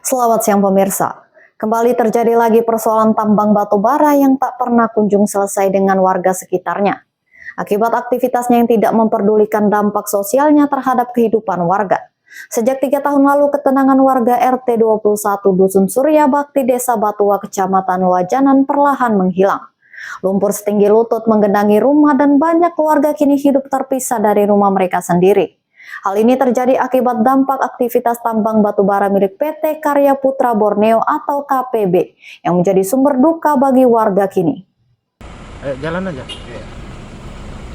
Selamat siang pemirsa. Kembali terjadi lagi persoalan tambang batu bara yang tak pernah kunjung selesai dengan warga sekitarnya. Akibat aktivitasnya yang tidak memperdulikan dampak sosialnya terhadap kehidupan warga. Sejak 3 tahun lalu, ketenangan warga RT 21 Dusun Surya Bakti Desa Batua Kecamatan Wajanan perlahan menghilang. Lumpur setinggi lutut menggenangi rumah dan banyak keluarga kini hidup terpisah dari rumah mereka sendiri. Hal ini terjadi akibat dampak aktivitas tambang batubara milik PT Karya Putra Borneo atau KPB yang menjadi sumber duka bagi warga kini. Jalan aja.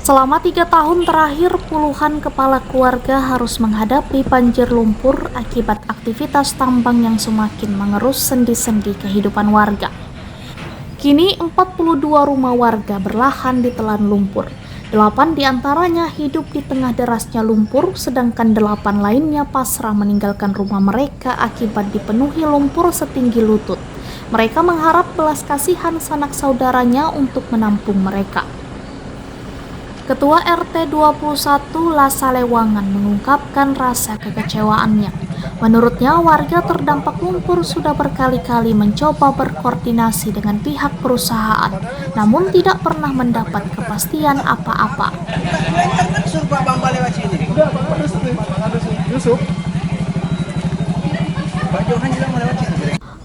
Selama 3 tahun terakhir, puluhan kepala keluarga harus menghadapi banjir lumpur akibat aktivitas tambang yang semakin mengerus sendi-sendi kehidupan warga. Kini 42 rumah warga berlahan ditelan lumpur. 8 diantaranya hidup di tengah derasnya lumpur, sedangkan 8 lainnya pasrah meninggalkan rumah mereka akibat dipenuhi lumpur setinggi lutut. Mereka mengharap belas kasihan sanak saudaranya untuk menampung mereka. Ketua RT 21 Lasalewangan mengungkapkan rasa kekecewaannya. Menurutnya, warga terdampak lumpur sudah berkali-kali mencoba berkoordinasi dengan pihak perusahaan, namun tidak pernah mendapat kepastian apa-apa.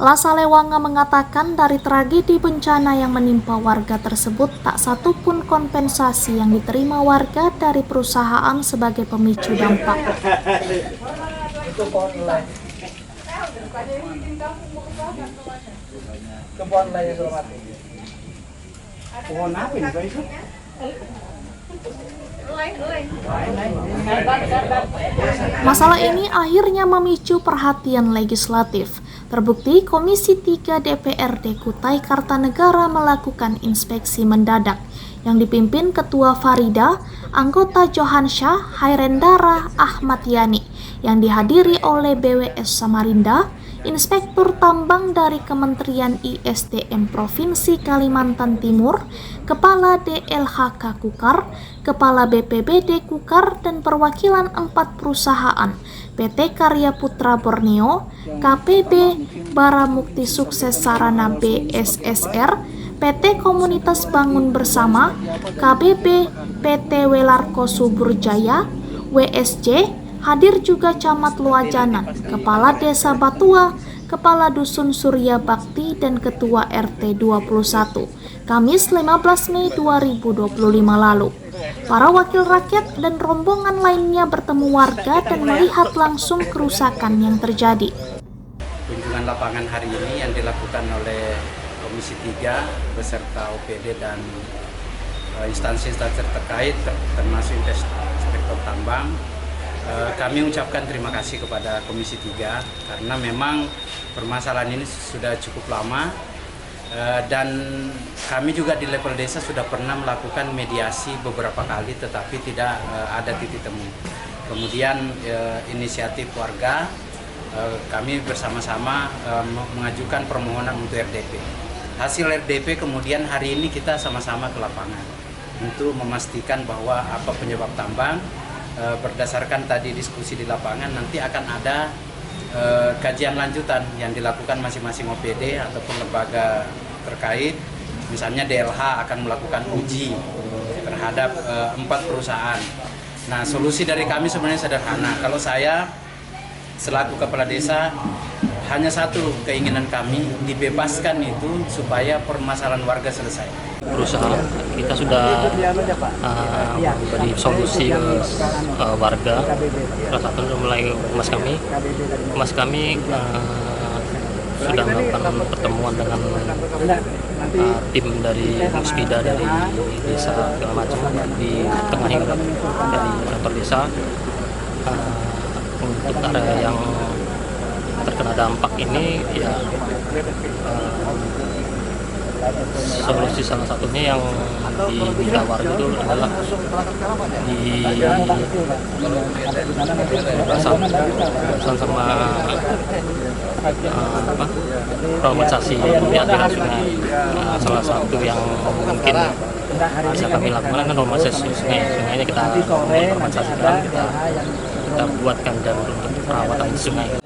Lasalewangan mengatakan dari tragedi bencana yang menimpa warga tersebut, tak satu pun kompensasi yang diterima warga dari perusahaan sebagai pemicu dampak. Masalah ini akhirnya memicu perhatian legislatif. Terbukti Komisi 3 DPRD Kutai Kartanegara melakukan inspeksi mendadak yang dipimpin Ketua Farida, anggota Johansyah, Hairendara, Ahmad Yani, yang dihadiri oleh BWS Samarinda, Inspektur Tambang dari Kementerian ISDM Provinsi Kalimantan Timur, Kepala DLHK Kukar, Kepala BPBD Kukar, dan perwakilan 4 perusahaan, PT Karya Putra Borneo, KPB, Baramukti Sukses Sarana BSSR, PT Komunitas Bangun Bersama, KBB, PT Welarko Subur Jaya, WSJ. Hadir juga Camat Luajanan, Kepala Desa Batua, Kepala Dusun Surya Bakti, dan Ketua RT 21, Kamis 15 Mei 2025 lalu. Para wakil rakyat dan rombongan lainnya bertemu warga dan melihat langsung kerusakan yang terjadi. Kunjungan lapangan hari ini yang dilakukan oleh Komisi 3 beserta OPD dan instansi-instansi terkait termasuk Inspektor Tambang. Kami ucapkan terima kasih kepada Komisi 3 karena memang permasalahan ini sudah cukup lama dan kami juga di level desa sudah pernah melakukan mediasi beberapa kali tetapi tidak ada titik temu. Kemudian inisiatif warga, kami bersama-sama mengajukan permohonan untuk RDP. Hasil RDP kemudian hari ini kita sama-sama ke lapangan untuk memastikan bahwa apa penyebab tambang. Berdasarkan tadi diskusi di lapangan, nanti akan ada kajian lanjutan yang dilakukan masing-masing OPD ataupun lembaga terkait. Misalnya DLH akan melakukan uji terhadap 4 perusahaan. Nah, solusi dari kami sebenarnya sederhana. Kalau saya selaku kepala desa, hanya satu keinginan kami, dibebaskan itu supaya permasalahan warga selesai. Berusaha, kita sudah beri solusi ke warga. Salah satu mulai Mas kami sudah melakukan pertemuan dengan tim dari Muspida dari desa segala macam di tengah hingga dari kantor desa untuk area yang terkena dampak ini ya. Solusi salah satunya yang diminta warga itu adalah dibebasan sama kompensasi di aliran sungai. Salah satu yang mungkin bisa kami lakukan kan normalisasi sungainya kita kompensasikan, kita buatkan jalur untuk perawatan sungai.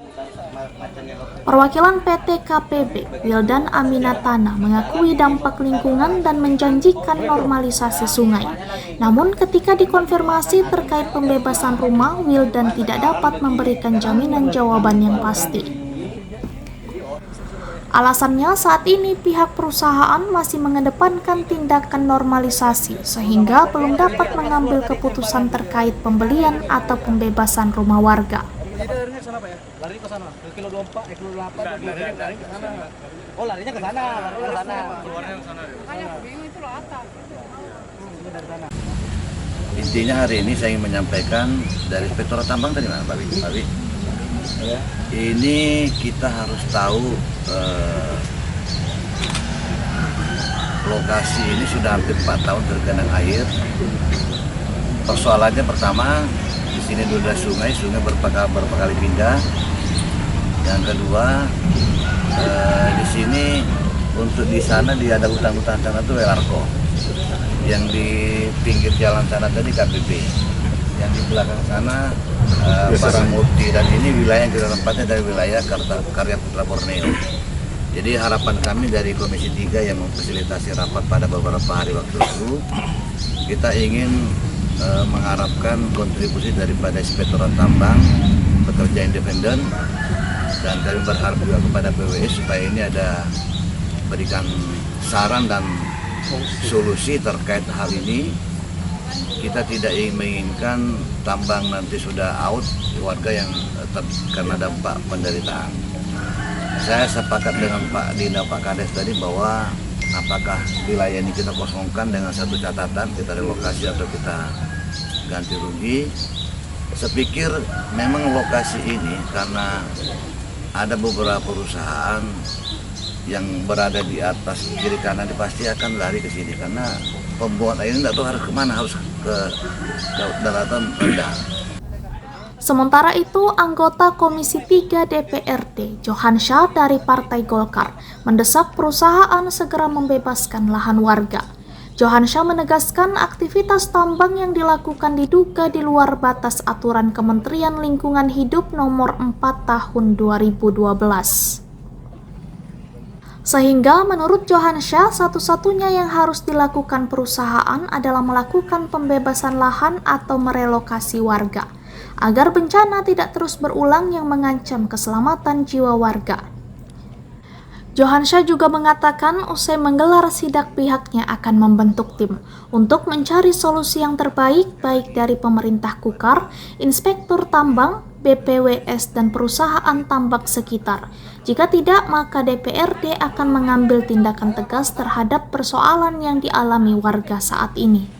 Perwakilan PT KPB, Wildan Aminatana, mengakui dampak lingkungan dan menjanjikan normalisasi sungai. Namun ketika dikonfirmasi terkait pembebasan rumah, Wildan tidak dapat memberikan jaminan jawaban yang pasti. Alasannya saat ini pihak perusahaan masih mengedepankan tindakan normalisasi sehingga belum dapat mengambil keputusan terkait pembelian atau pembebasan rumah warga. Lari ke sana, ke kilo 24, kilo 8, lari ke sana. Oh, larinya ke sana, keluarnya ke sana. Intinya hari ini saya ingin menyampaikan dari Inspektorat Tambang tadi mana Pak Wi? Ini kita harus tahu lokasi ini sudah hampir 4 tahun tergenang air. Persoalannya pertama, di sini dulu ada sungai berapa kali pindah. Yang kedua, di sini untuk di sana dia ada hutan-hutan sana itu Welarko. Yang di pinggir jalan sana tadi KPB. Yang di belakang sana Paramurti, dan ini wilayah yang kita tempatnya dari wilayah Karya Putra Borneo. Jadi harapan kami dari Komisi 3 yang memfasilitasi rapat pada beberapa hari waktu itu, kita ingin mengharapkan kontribusi daripada Inspektorat Tambang, pekerja independen, dan kami berharap juga kepada PWS supaya ini ada berikan saran dan solusi terkait hal ini. Kita tidak menginginkan tambang nanti sudah out, warga yang terkena dampak penderitaan. Saya sepakat dengan Pak Dina, Pak Kades tadi bahwa apakah wilayah ini kita kosongkan dengan satu catatan, kita relokasi atau kita ganti rugi. Sepikir memang lokasi ini karena ada beberapa perusahaan yang berada di atas kiri kanan pasti akan lari ke sini karena pembuat air ini tidak tahu harus kemana, harus ke daratan rendah. Sementara itu, anggota Komisi 3 DPRD Johansyah dari Partai Golkar mendesak perusahaan segera membebaskan lahan warga. Johansyah menegaskan aktivitas tambang yang dilakukan diduga di luar batas aturan Kementerian Lingkungan Hidup nomor 4 tahun 2012. Sehingga menurut Johansyah, satu-satunya yang harus dilakukan perusahaan adalah melakukan pembebasan lahan atau merelokasi warga, agar bencana tidak terus berulang yang mengancam keselamatan jiwa warga. Johansyah juga mengatakan usai menggelar sidak pihaknya akan membentuk tim untuk mencari solusi yang terbaik baik dari pemerintah Kukar, Inspektur Tambang, BPWS, dan perusahaan tambang sekitar. Jika tidak, maka DPRD akan mengambil tindakan tegas terhadap persoalan yang dialami warga saat ini.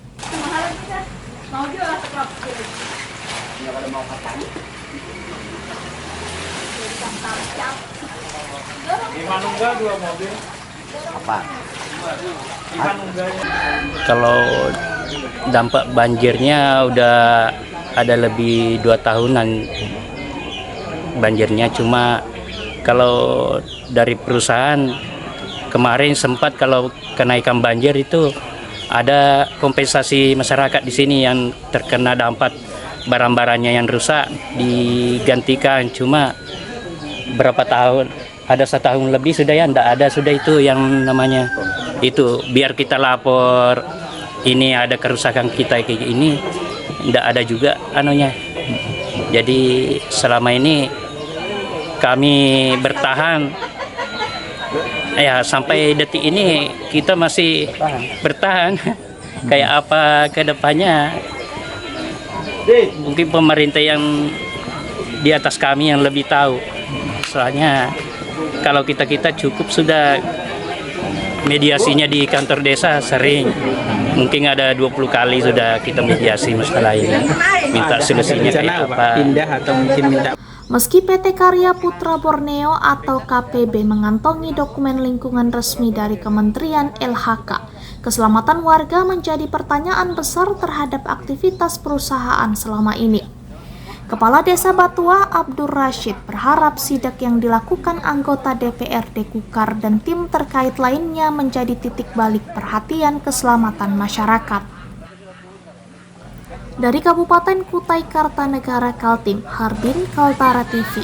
Kalau dampak banjirnya udah ada lebih 2 tahunan banjirnya, cuma kalau dari perusahaan kemarin sempat kalau kenaikan banjir itu ada kompensasi masyarakat di sini yang terkena dampak barang-barangnya yang rusak digantikan, cuma berapa tahun, ada 1 tahun lebih sudah ya, enggak ada sudah itu yang namanya itu biar kita lapor ini ada kerusakan kita kayak ini, enggak ada juga anunya. Jadi selama ini kami bertahan ya sampai detik ini kita masih bertahan. Kayak apa ke depannya mungkin pemerintah yang di atas kami yang lebih tahu. Soalnya kalau kita cukup sudah mediasinya di kantor desa sering, mungkin ada 20 kali sudah kita mediasi masalah ini, minta solusinya kayak apa. Pindah atau mungkin minta. Meski PT Karya Putra Borneo atau KPB mengantongi dokumen lingkungan resmi dari Kementerian LHK, keselamatan warga menjadi pertanyaan besar terhadap aktivitas perusahaan selama ini. Kepala Desa Batua Abdur Rashid berharap sidak yang dilakukan anggota DPRD Kukar dan tim terkait lainnya menjadi titik balik perhatian keselamatan masyarakat. Dari Kabupaten Kutai Kartanegara Kaltim, Hardin, Kaltara TV.